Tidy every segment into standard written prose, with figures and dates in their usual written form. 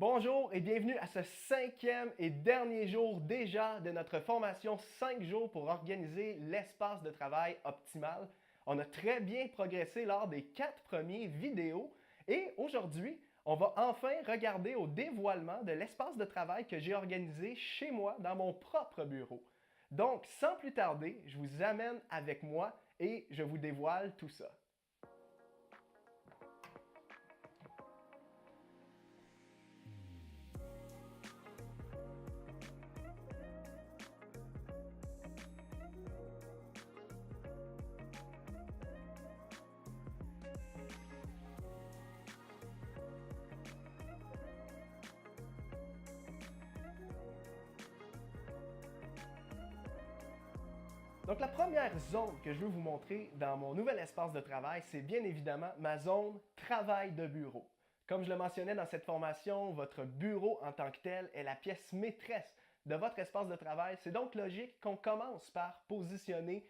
Bonjour et bienvenue à ce cinquième et dernier jour déjà de notre formation 5 jours pour organiser l'espace de travail optimal. On a très bien progressé lors des 4 premiers vidéos et aujourd'hui, on va enfin regarder au dévoilement de l'espace de travail que j'ai organisé chez moi dans mon propre bureau. Donc, sans plus tarder, je vous amène avec moi et je vous dévoile tout ça. Donc la première zone que je veux vous montrer dans mon nouvel espace de travail, c'est bien évidemment ma zone travail de bureau. Comme je le mentionnais dans cette formation, votre bureau en tant que tel est la pièce maîtresse de votre espace de travail. C'est donc logique qu'on commence par positionner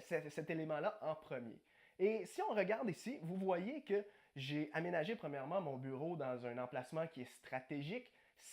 cet élément-là en premier. Et si on regarde ici, vous voyez que j'ai aménagé premièrement mon bureau dans un emplacement qui est stratégique.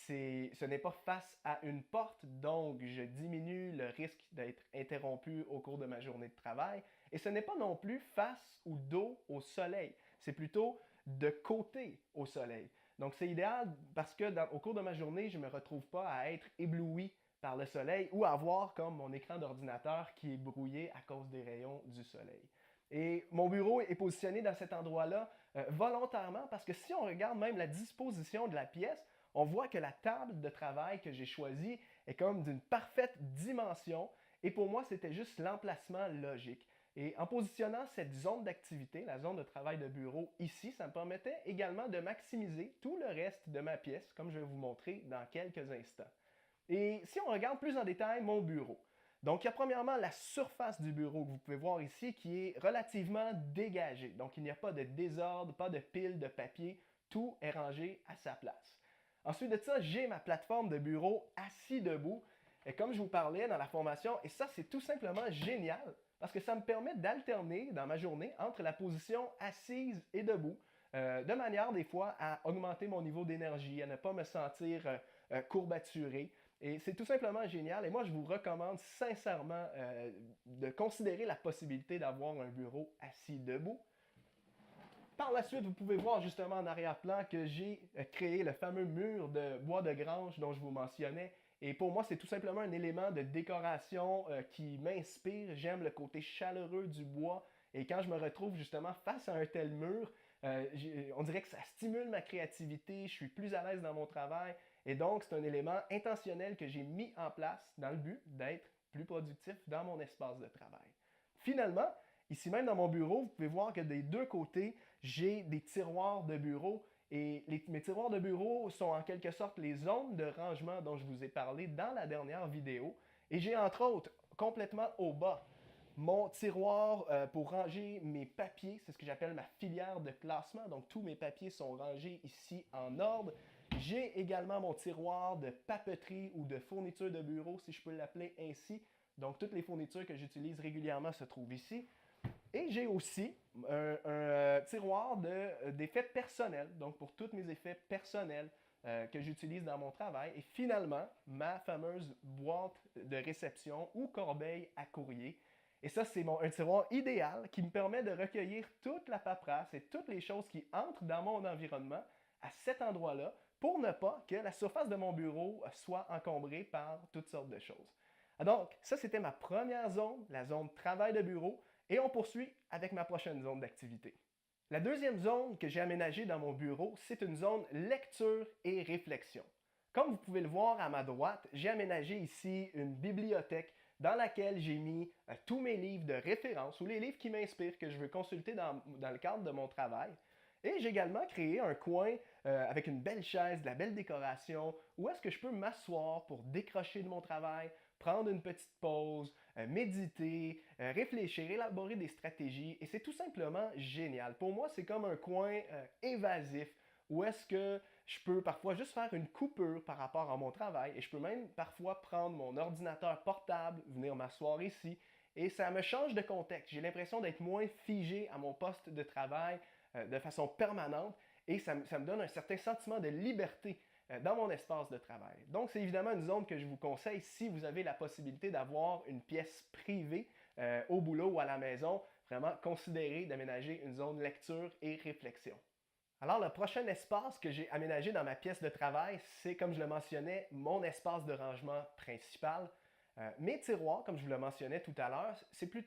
Ce n'est pas face à une porte, donc je diminue le risque d'être interrompu au cours de ma journée de travail. Et ce n'est pas non plus face ou dos au soleil, c'est plutôt de côté au soleil. Donc c'est idéal parce que au cours de ma journée, je ne me retrouve pas à être ébloui par le soleil ou à voir comme mon écran d'ordinateur qui est brouillé à cause des rayons du soleil. Et mon bureau est positionné dans cet endroit-là volontairement parce que si on regarde même la disposition de la pièce, on voit que la table de travail que j'ai choisie est comme d'une parfaite dimension et pour moi, c'était juste l'emplacement logique. Et en positionnant cette zone d'activité, la zone de travail de bureau ici, ça me permettait également de maximiser tout le reste de ma pièce, comme je vais vous montrer dans quelques instants. Et si on regarde plus en détail mon bureau, donc il y a premièrement la surface du bureau que vous pouvez voir ici qui est relativement dégagée. Donc il n'y a pas de désordre, pas de piles de papier, tout est rangé à sa place. Ensuite de ça, j'ai ma plateforme de bureau assis debout. Et comme je vous parlais dans la formation, et ça c'est tout simplement génial parce que ça me permet d'alterner dans ma journée entre la position assise et debout, de manière des fois à augmenter mon niveau d'énergie, à ne pas me sentir courbaturé. Et c'est tout simplement génial. Et moi, je vous recommande sincèrement de considérer la possibilité d'avoir un bureau assis debout. Par la suite, vous pouvez voir justement en arrière-plan que j'ai créé le fameux mur de bois de grange dont je vous mentionnais. Et pour moi, c'est tout simplement un élément de décoration qui m'inspire. J'aime le côté chaleureux du bois. Et quand je me retrouve justement face à un tel mur, on dirait que ça stimule ma créativité, je suis plus à l'aise dans mon travail. Et donc, c'est un élément intentionnel que j'ai mis en place dans le but d'être plus productif dans mon espace de travail. Finalement, ici même dans mon bureau, vous pouvez voir que des deux côtés, j'ai des tiroirs de bureau. Et mes tiroirs de bureau sont en quelque sorte les zones de rangement dont je vous ai parlé dans la dernière vidéo. Et j'ai entre autres, complètement au bas, mon tiroir pour ranger mes papiers. C'est ce que j'appelle ma filière de classement. Donc tous mes papiers sont rangés ici en ordre. J'ai également mon tiroir de papeterie ou de fourniture de bureau, si je peux l'appeler ainsi. Donc toutes les fournitures que j'utilise régulièrement se trouvent ici. Et j'ai aussi un tiroir d'effets personnels, donc pour tous mes effets personnels que j'utilise dans mon travail. Et finalement, ma fameuse boîte de réception ou corbeille à courrier. Et ça, c'est un tiroir idéal qui me permet de recueillir toute la paperasse et toutes les choses qui entrent dans mon environnement à cet endroit-là pour ne pas que la surface de mon bureau soit encombrée par toutes sortes de choses. Donc, ça, c'était ma première zone, la zone travail de bureau. Et on poursuit avec ma prochaine zone d'activité. La deuxième zone que j'ai aménagée dans mon bureau, c'est une zone lecture et réflexion. Comme vous pouvez le voir à ma droite, j'ai aménagé ici une bibliothèque dans laquelle j'ai mis tous mes livres de référence ou les livres qui m'inspirent, que je veux consulter dans le cadre de mon travail. Et j'ai également créé un coin avec une belle chaise, de la belle décoration, où est-ce que je peux m'asseoir pour décrocher de mon travail, prendre une petite pause, méditer, réfléchir, élaborer des stratégies. Et c'est tout simplement génial. Pour moi, c'est comme un coin évasif où est-ce que je peux parfois juste faire une coupure par rapport à mon travail et je peux même parfois prendre mon ordinateur portable, venir m'asseoir ici et ça me change de contexte. J'ai l'impression d'être moins figé à mon poste de travail de façon permanente et ça me donne un certain sentiment de liberté dans mon espace de travail. Donc, c'est évidemment une zone que je vous conseille si vous avez la possibilité d'avoir une pièce privée au boulot ou à la maison. Vraiment, considérez d'aménager une zone lecture et réflexion. Alors, le prochain espace que j'ai aménagé dans ma pièce de travail, c'est, comme je le mentionnais, mon espace de rangement principal. Mes tiroirs, comme je vous le mentionnais tout à l'heure,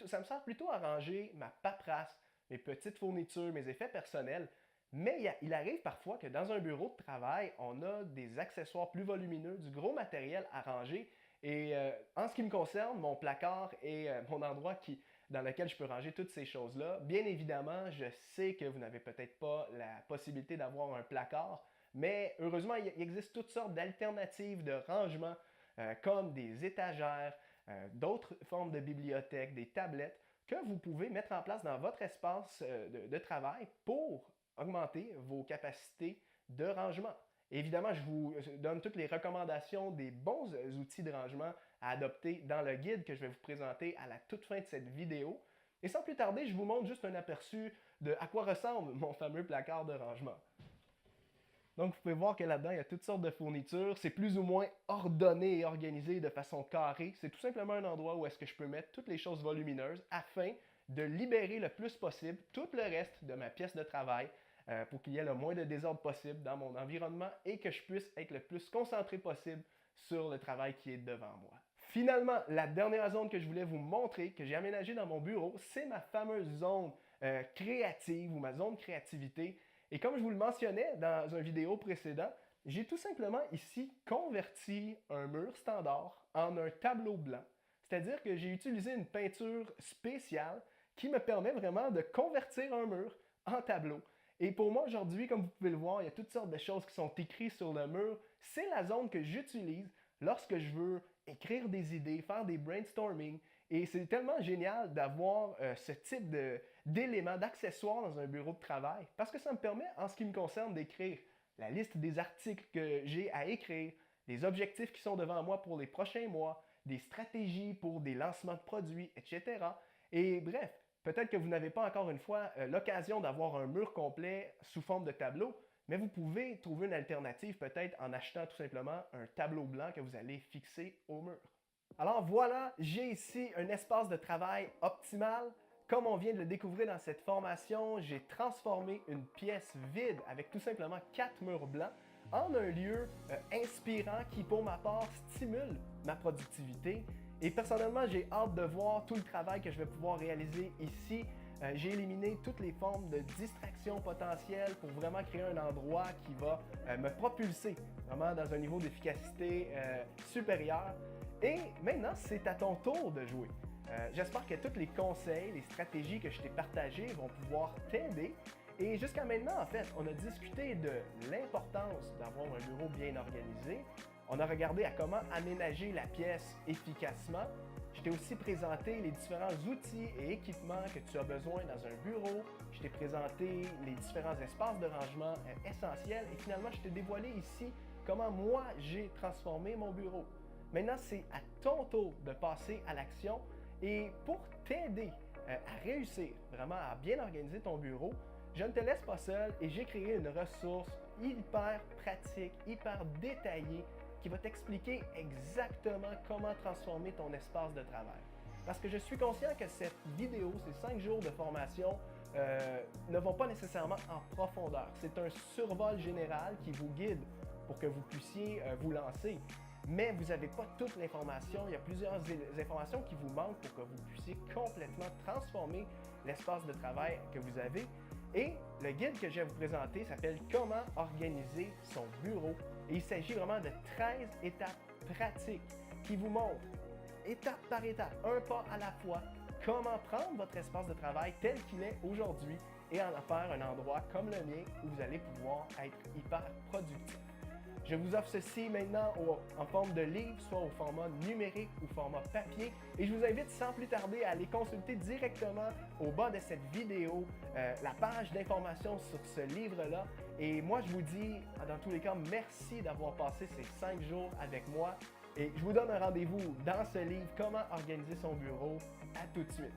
ça me sert plutôt à ranger ma paperasse, mes petites fournitures, mes effets personnels. Mais il arrive parfois que dans un bureau de travail, on a des accessoires plus volumineux, du gros matériel à ranger. Et en ce qui me concerne, mon placard est mon endroit dans lequel je peux ranger toutes ces choses-là. Bien évidemment, je sais que vous n'avez peut-être pas la possibilité d'avoir un placard, mais heureusement, il existe toutes sortes d'alternatives de rangement, comme des étagères, d'autres formes de bibliothèques, des tablettes, que vous pouvez mettre en place dans votre espace de travail pour augmenter vos capacités de rangement. Évidemment, je vous donne toutes les recommandations des bons outils de rangement à adopter dans le guide que je vais vous présenter à la toute fin de cette vidéo. Et sans plus tarder, je vous montre juste un aperçu de à quoi ressemble mon fameux placard de rangement. Donc, vous pouvez voir que là-dedans, il y a toutes sortes de fournitures. C'est plus ou moins ordonné et organisé de façon carrée. C'est tout simplement un endroit où est-ce que je peux mettre toutes les choses volumineuses afin de libérer le plus possible tout le reste de ma pièce de travail pour qu'il y ait le moins de désordre possible dans mon environnement et que je puisse être le plus concentré possible sur le travail qui est devant moi. Finalement, la dernière zone que je voulais vous montrer, que j'ai aménagée dans mon bureau, c'est ma fameuse zone créative ou ma zone créativité. Et comme je vous le mentionnais dans une vidéo précédente, j'ai tout simplement ici converti un mur standard en un tableau blanc. C'est-à-dire que j'ai utilisé une peinture spéciale qui me permet vraiment de convertir un mur en tableau. Et pour moi aujourd'hui, comme vous pouvez le voir, il y a toutes sortes de choses qui sont écrites sur le mur. C'est la zone que j'utilise lorsque je veux écrire des idées, faire des brainstorming. Et c'est tellement génial d'avoir ce type d'éléments, d'accessoires dans un bureau de travail parce que ça me permet, en ce qui me concerne, d'écrire la liste des articles que j'ai à écrire, les objectifs qui sont devant moi pour les prochains mois, des stratégies pour des lancements de produits, etc. Et bref, peut-être que vous n'avez pas encore une fois l'occasion d'avoir un mur complet sous forme de tableau, mais vous pouvez trouver une alternative peut-être en achetant tout simplement un tableau blanc que vous allez fixer au mur. Alors voilà, j'ai ici un espace de travail optimal. Comme on vient de le découvrir dans cette formation, j'ai transformé une pièce vide avec tout simplement 4 murs blancs en un lieu inspirant qui, pour ma part, stimule ma productivité. Et personnellement, j'ai hâte de voir tout le travail que je vais pouvoir réaliser ici. J'ai éliminé toutes les formes de distraction potentielles pour vraiment créer un endroit qui va me propulser vraiment dans un niveau d'efficacité supérieur. Et maintenant, c'est à ton tour de jouer. J'espère que tous les conseils, les stratégies que je t'ai partagées vont pouvoir t'aider. Et jusqu'à maintenant, en fait, on a discuté de l'importance d'avoir un bureau bien organisé. On a regardé à comment aménager la pièce efficacement. Je t'ai aussi présenté les différents outils et équipements que tu as besoin dans un bureau. Je t'ai présenté les différents espaces de rangement essentiels. Et finalement, je t'ai dévoilé ici comment moi, j'ai transformé mon bureau. Maintenant, c'est à ton tour de passer à l'action. Et pour t'aider à réussir, vraiment à bien organiser ton bureau, je ne te laisse pas seul et j'ai créé une ressource hyper pratique, hyper détaillée qui va t'expliquer exactement comment transformer ton espace de travail. Parce que je suis conscient que cette vidéo, ces 5 jours de formation, ne vont pas nécessairement en profondeur. C'est un survol général qui vous guide pour que vous puissiez vous lancer. Mais vous n'avez pas toute l'information. Il y a plusieurs informations qui vous manquent pour que vous puissiez complètement transformer l'espace de travail que vous avez. Et le guide que je vais vous présenter s'appelle « Comment organiser son bureau ». Et il s'agit vraiment de 13 étapes pratiques qui vous montrent, étape par étape, un pas à la fois, comment prendre votre espace de travail tel qu'il est aujourd'hui et en faire un endroit comme le mien où vous allez pouvoir être hyper productif. Je vous offre ceci maintenant en forme de livre, soit au format numérique ou format papier. Et je vous invite sans plus tarder à aller consulter directement au bas de cette vidéo la page d'information sur ce livre-là. Et moi, je vous dis, dans tous les cas, merci d'avoir passé ces 5 jours avec moi. Et je vous donne un rendez-vous dans ce livre, Comment organiser son bureau. À tout de suite.